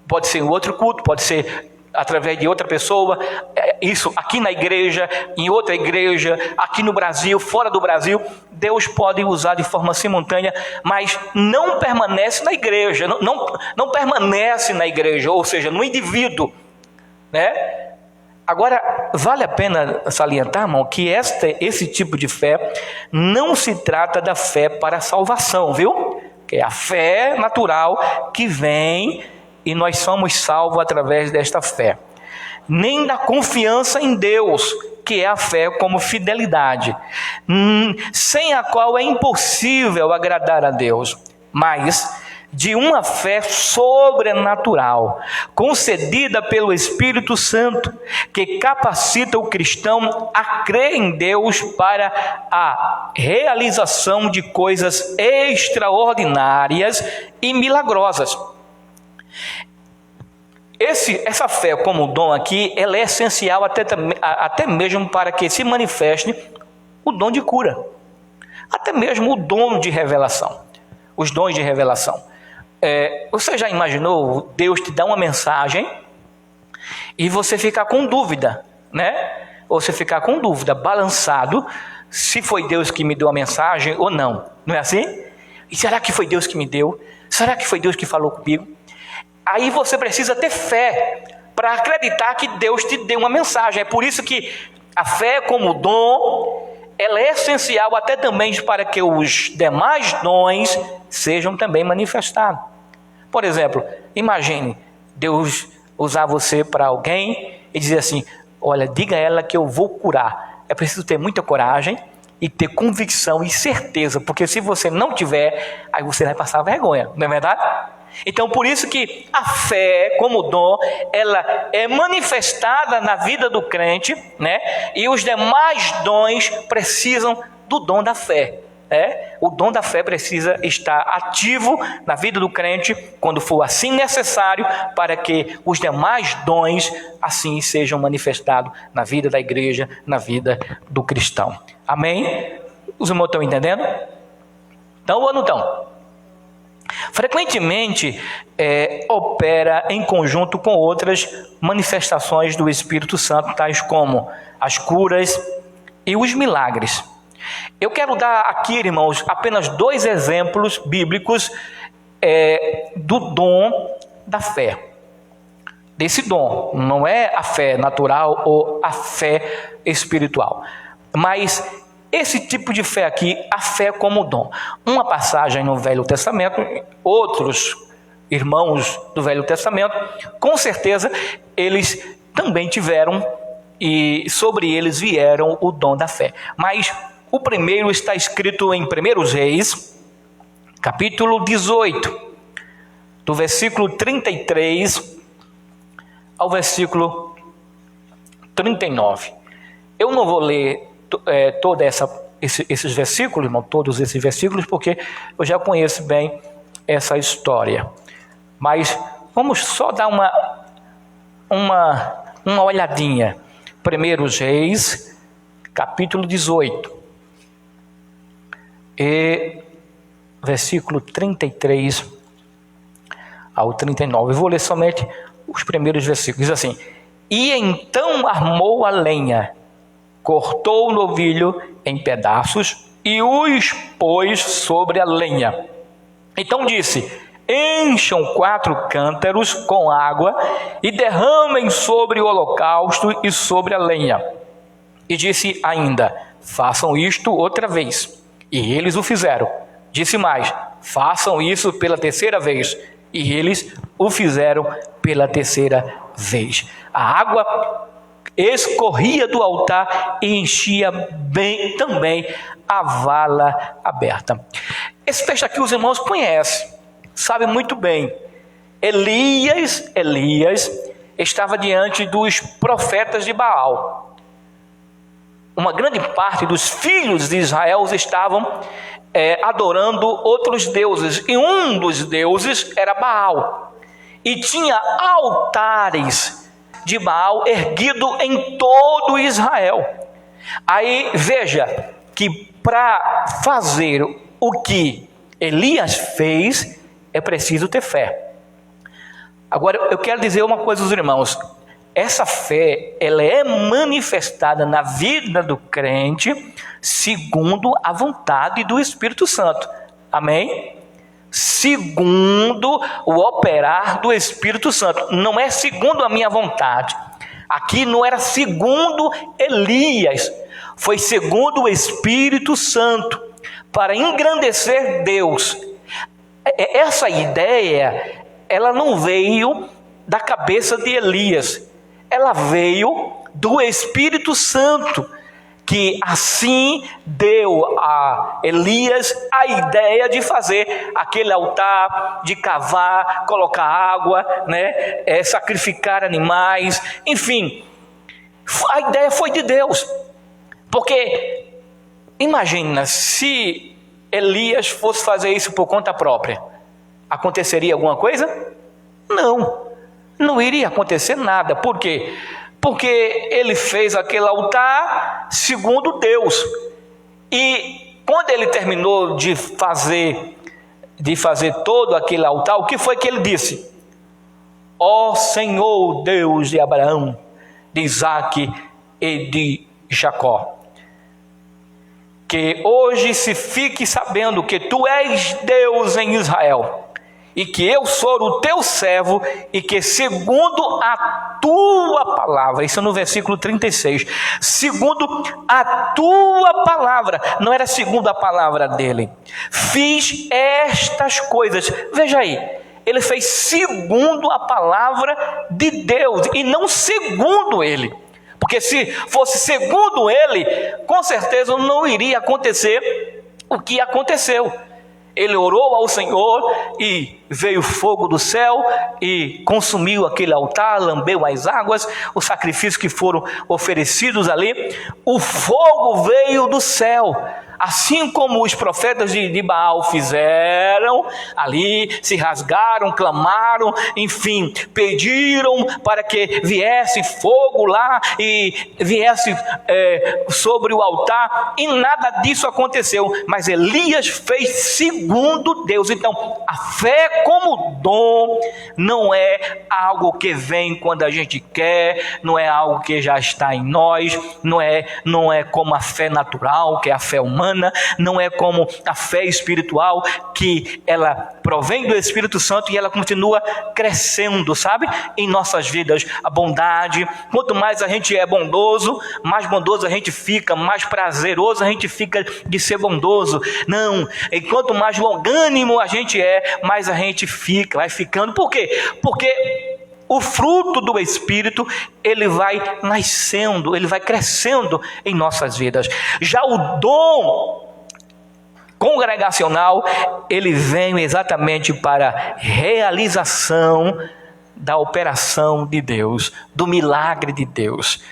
Pode ser em outro culto, pode ser através de outra pessoa, isso aqui na igreja, em outra igreja, aqui no Brasil, fora do Brasil, Deus pode usar de forma simultânea, mas não permanece na igreja, não permanece na igreja, ou seja, no indivíduo, né? Agora, vale a pena salientar, irmão, que esse tipo de fé não se trata da fé para a salvação, viu? Que é a fé natural que vem e nós somos salvos através desta fé. Nem da confiança em Deus, que é a fé como fidelidade, sem a qual é impossível agradar a Deus, mas de uma fé sobrenatural, concedida pelo Espírito Santo, que capacita o cristão a crer em Deus para a realização de coisas extraordinárias e milagrosas. Essa fé como dom aqui, ela é essencial até mesmo para que se manifeste o dom de cura, até mesmo o dom de revelação, os dons de revelação. Você já imaginou Deus te dar uma mensagem e você ficar com dúvida, né? Você ficar com dúvida, balançado, se foi Deus que me deu a mensagem ou não, não é assim? E será que foi Deus que me deu? Será que foi Deus que falou comigo? Aí você precisa ter fé para acreditar que Deus te deu uma mensagem. É por isso que a fé como dom, ela é essencial até também para que os demais dons sejam também manifestados. Por exemplo, imagine Deus usar você para alguém e dizer assim: olha, diga a ela que eu vou curar. É preciso ter muita coragem e ter convicção e certeza, porque se você não tiver, aí você vai passar vergonha, não é verdade? Então, por isso que a fé, como dom, ela é manifestada na vida do crente, né? E os demais dons precisam do dom da fé. O dom da fé precisa estar ativo na vida do crente, quando for assim necessário, para que os demais dons assim sejam manifestados na vida da igreja, na vida do cristão. Amém? Os irmãos estão entendendo? Então ou não estão? Frequentemente opera em conjunto com outras manifestações do Espírito Santo, tais como as curas e os milagres. Eu quero dar aqui, irmãos, apenas 2 exemplos bíblicos do dom da fé. Desse dom, não é a fé natural ou a fé espiritual, mas esse tipo de fé aqui, a fé como dom. Uma passagem no Velho Testamento, outros irmãos do Velho Testamento, com certeza eles também tiveram e sobre eles vieram o dom da fé. Mas o primeiro está escrito em 1 Reis, capítulo 18, do versículo 33 ao versículo 39. Eu não vou ler todos esses versículos, irmão, todos esses versículos, porque eu já conheço bem essa história. Mas vamos só dar uma olhadinha. 1 Reis, capítulo 18, e versículo 33 ao 39. Eu vou ler somente os primeiros versículos. Diz assim: E então armou a lenha, cortou o novilho em pedaços e os pôs sobre a lenha. Então disse: Encham 4 cântaros com água e derramem sobre o holocausto e sobre a lenha. E disse ainda: Façam isto outra vez. E eles o fizeram. Disse mais: Façam isso pela 3ª vez. E eles o fizeram pela 3ª vez. A água escorria do altar e enchia bem também a vala aberta. Esse texto aqui os irmãos conhecem, sabem muito bem. Elias estava diante dos profetas de Baal. Uma grande parte dos filhos de Israel estavam adorando outros deuses, e um dos deuses era Baal, e tinha altares de Baal erguido em todo Israel. Aí veja que para fazer o que Elias fez é preciso ter fé. Agora eu quero dizer uma coisa aos irmãos: essa fé, ela é manifestada na vida do crente segundo a vontade do Espírito Santo. Amém? Segundo o operar do Espírito Santo. Não é segundo a minha vontade. Aqui não era segundo Elias, foi segundo o Espírito Santo, para engrandecer Deus. Essa ideia, ela não veio da cabeça de Elias, ela veio do Espírito Santo, que assim deu a Elias a ideia de fazer aquele altar, de cavar, colocar água, sacrificar animais, enfim, a ideia foi de Deus. Porque imagina se Elias fosse fazer isso por conta própria, aconteceria alguma coisa? Não iria acontecer nada. Por quê? Porque ele fez aquele altar segundo Deus. E quando ele terminou de fazer todo aquele altar, o que foi que ele disse? Ó Senhor Deus de Abraão, de Isaque e de Jacó, que hoje se fique sabendo que tu és Deus em Israel, e que eu sou o teu servo, e que segundo a tua palavra, isso no versículo 36, segundo a tua palavra, não era segundo a palavra dele, fiz estas coisas. Veja aí, ele fez segundo a palavra de Deus, e não segundo ele, porque se fosse segundo ele, com certeza não iria acontecer o que aconteceu. Ele orou ao Senhor e veio fogo do céu e consumiu aquele altar, lambeu as águas, os sacrifícios que foram oferecidos ali. O fogo veio do céu, assim como os profetas de Baal fizeram ali, se rasgaram, clamaram, enfim, pediram para que viesse fogo lá e viesse sobre o altar, e nada disso aconteceu. Mas Elias fez segundo Deus. Então, a fé como dom não é algo que vem quando a gente quer, não é algo que já está em nós, não é como a fé natural, que é a fé humana, não é como a fé espiritual, que ela provém do Espírito Santo e ela continua crescendo, sabe? Em nossas vidas, a bondade, quanto mais a gente é bondoso, mais bondoso a gente fica, mais prazeroso a gente fica de ser bondoso. Não, e quanto mais longânimo a gente é, mais a gente fica, vai ficando. Por quê? Porque o fruto do Espírito, ele vai nascendo, ele vai crescendo em nossas vidas. Já o dom congregacional, ele vem exatamente para realização da operação de Deus, do milagre de Deus.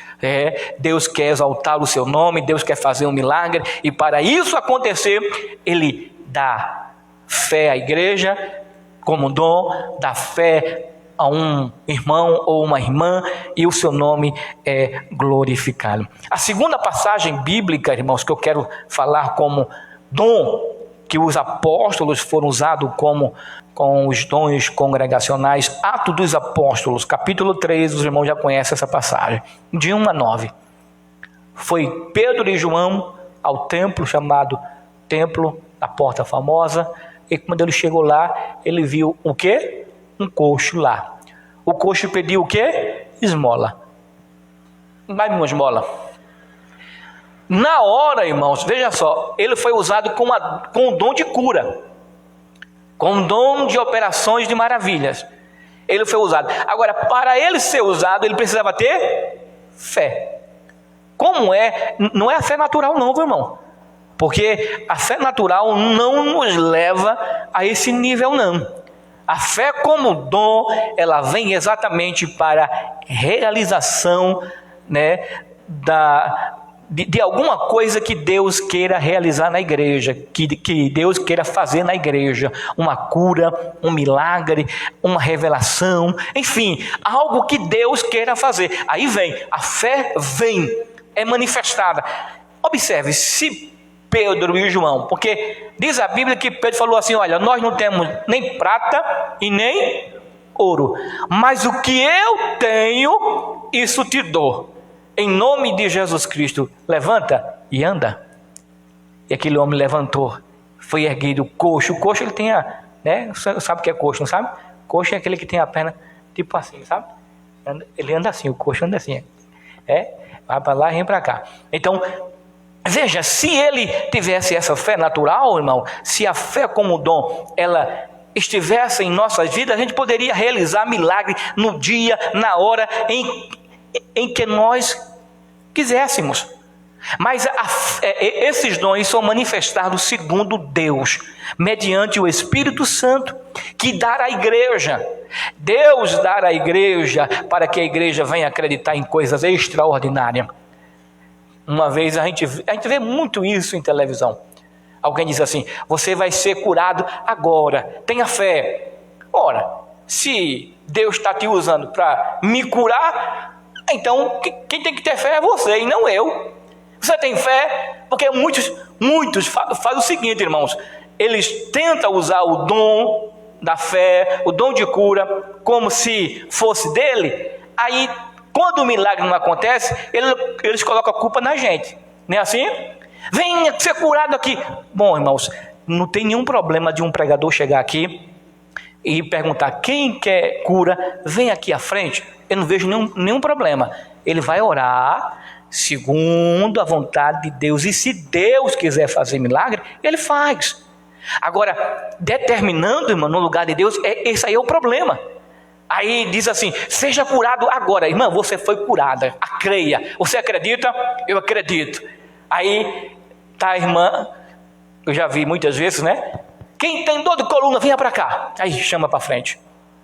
Deus quer exaltar o seu nome, Deus quer fazer um milagre, e para isso acontecer, ele dá fé à igreja, como dom, dá fé a um irmão ou uma irmã, e o seu nome é glorificado. A segunda passagem bíblica, irmãos, que eu quero falar como dom, que os apóstolos foram usados com os dons congregacionais, Atos dos Apóstolos, capítulo 3, os irmãos já conhecem essa passagem, de 1 a 9. Foi Pedro e João ao templo, chamado Templo da Porta Famosa, e quando ele chegou lá, ele viu o quê? Um coxo lá. O coxo pediu o quê? Esmola. Vai-me uma esmola. Na hora, irmãos, veja só, ele foi usado com o dom de cura, com o dom de operações de maravilhas. Ele foi usado. Agora, para ele ser usado, ele precisava ter fé. Como é? Não é a fé natural não, meu irmão. Porque a fé natural não nos leva a esse nível não. A fé como dom, ela vem exatamente para a realização, né, de alguma coisa que Deus queira realizar na igreja, que Deus queira fazer na igreja, uma cura, um milagre, uma revelação, enfim, algo que Deus queira fazer. Aí vem, a fé vem, é manifestada. Observe, se Pedro e João, porque diz a Bíblia que Pedro falou assim, olha, nós não temos nem prata e nem ouro, mas o que eu tenho, isso te dou. Em nome de Jesus Cristo, levanta e anda. E aquele homem levantou, foi erguido, coxo. O coxo ele tem né? Sabe o que é coxo, não sabe? Coxo é aquele que tem a perna tipo assim, sabe? Ele anda assim, o coxo anda assim. Vai para lá e vem para cá. Então, veja, se ele tivesse essa fé natural, irmão, se a fé como dom, ela estivesse em nossas vidas, a gente poderia realizar milagre no dia, na hora em que nós quiséssemos. Mas esses dons são manifestados segundo Deus, mediante o Espírito Santo, que dá à igreja. Deus dá à igreja para que a igreja venha acreditar em coisas extraordinárias. Uma vez a gente vê muito isso em televisão. Alguém diz assim, você vai ser curado agora, tenha fé. Ora, se Deus está te usando para me curar, então quem tem que ter fé é você e não eu. Você tem fé? Porque muitos fazem o seguinte, irmãos, eles tentam usar o dom da fé, o dom de cura, como se fosse dele. Aí, quando o milagre não acontece, eles colocam a culpa na gente, não é assim? Venha ser curado aqui. Bom, irmãos, não tem nenhum problema de um pregador chegar aqui e perguntar, quem quer cura, vem aqui à frente. Eu não vejo nenhum problema. Ele vai orar segundo a vontade de Deus, e se Deus quiser fazer milagre, ele faz. Agora, determinando, irmão, no lugar de Deus, esse aí é o problema. Aí diz assim, seja curado agora. Irmã, você foi curada, creia. Você acredita? Eu acredito. Aí tá a irmã, eu já vi muitas vezes, né? Quem tem dor de coluna, venha para cá. Aí chama para frente.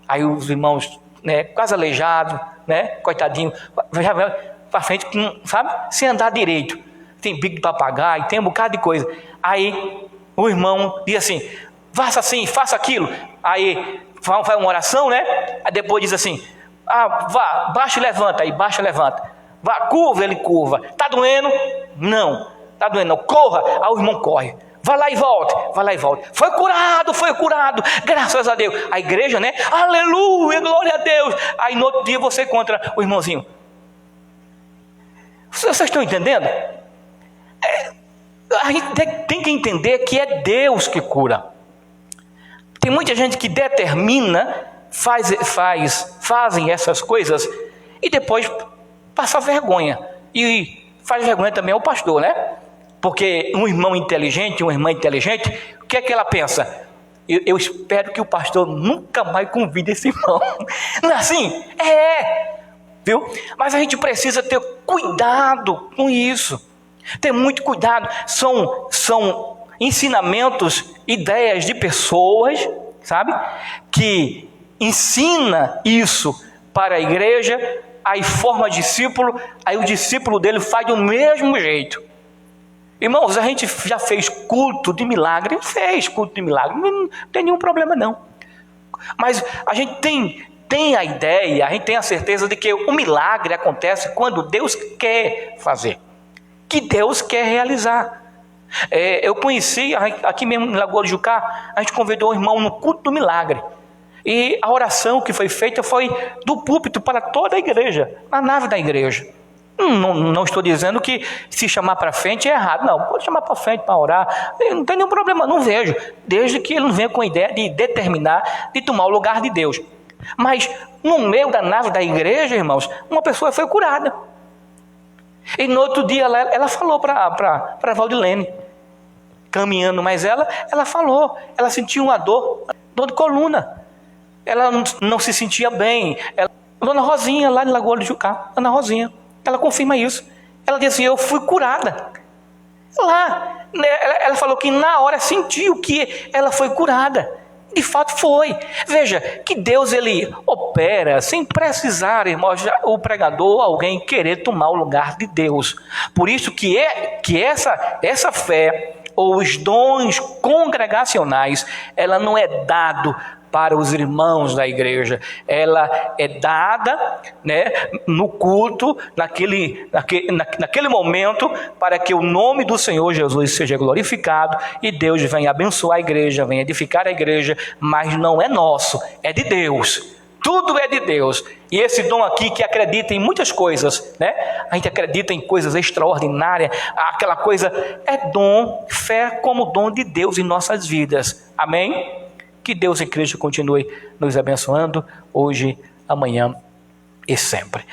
Aí os irmãos, né, quase aleijado, né, coitadinho, já vai para frente, sabe, sem andar direito. Tem bico de papagaio, tem um bocado de coisa. Aí o irmão diz assim, faça assim, faça aquilo. Aí faz uma oração, né? Aí depois diz assim, vá, baixa e levanta. Aí baixa e levanta. Vá, curva, ele curva. Tá doendo? Não. Tá doendo não. Corra. Aí o irmão corre. Vai lá e volta, vai lá e volta. Foi curado, graças a Deus. A igreja, né? Aleluia, glória a Deus. Aí no outro dia você encontra o irmãozinho. Vocês estão entendendo? A gente tem que entender que é Deus que cura. Tem muita gente que determina, fazem essas coisas e depois passa vergonha. E faz vergonha também ao pastor, né? Porque um irmão inteligente, uma irmã inteligente, o que é que ela pensa? Eu espero que o pastor nunca mais convide esse irmão. Não é assim? Viu? Mas a gente precisa ter cuidado com isso. Ter muito cuidado. São ensinamentos, ideias de pessoas, sabe? Que ensina isso para a igreja, aí forma discípulo, aí o discípulo dele faz do mesmo jeito. Irmãos, a gente já fez culto de milagre? Fez culto de milagre, não tem nenhum problema não. Mas a gente tem a ideia, a gente tem a certeza de que o milagre acontece quando Deus quer fazer, que Deus quer realizar. Eu conheci, aqui mesmo em Lagoa do Jucá, a gente convidou o irmão no culto do milagre. E a oração que foi feita foi do púlpito para toda a igreja, na nave da igreja. Não estou dizendo que se chamar para frente é errado, não. Pode chamar para frente para orar, não tem nenhum problema, não vejo. Desde que ele não venha com a ideia de determinar, de tomar o lugar de Deus. Mas no meio da nave da igreja, irmãos, uma pessoa foi curada. E no outro dia ela falou para Valdilene, caminhando, mas ela falou, ela sentiu uma dor de coluna. Ela não se sentia bem. Dona Rosinha, lá em Lagoa do Jucá, Dona Rosinha, ela confirma isso. Ela disse assim, eu fui curada. Lá, ela falou que na hora sentiu que ela foi curada. De fato foi. Veja, que Deus ele opera sem precisar, irmãos, o pregador, alguém querer tomar o lugar de Deus. Por isso que essa fé, ou os dons congregacionais, ela não é dado para os irmãos da igreja, ela é dada, né, no culto, naquele momento, para que o nome do Senhor Jesus seja glorificado e Deus venha abençoar a igreja, venha edificar a igreja, mas não é nosso, é de Deus. Tudo é de Deus. E esse dom aqui que acredita em muitas coisas, né? A gente acredita em coisas extraordinárias, aquela coisa é dom, fé como dom de Deus em nossas vidas. Amém? Que Deus em Cristo continue nos abençoando hoje, amanhã e sempre.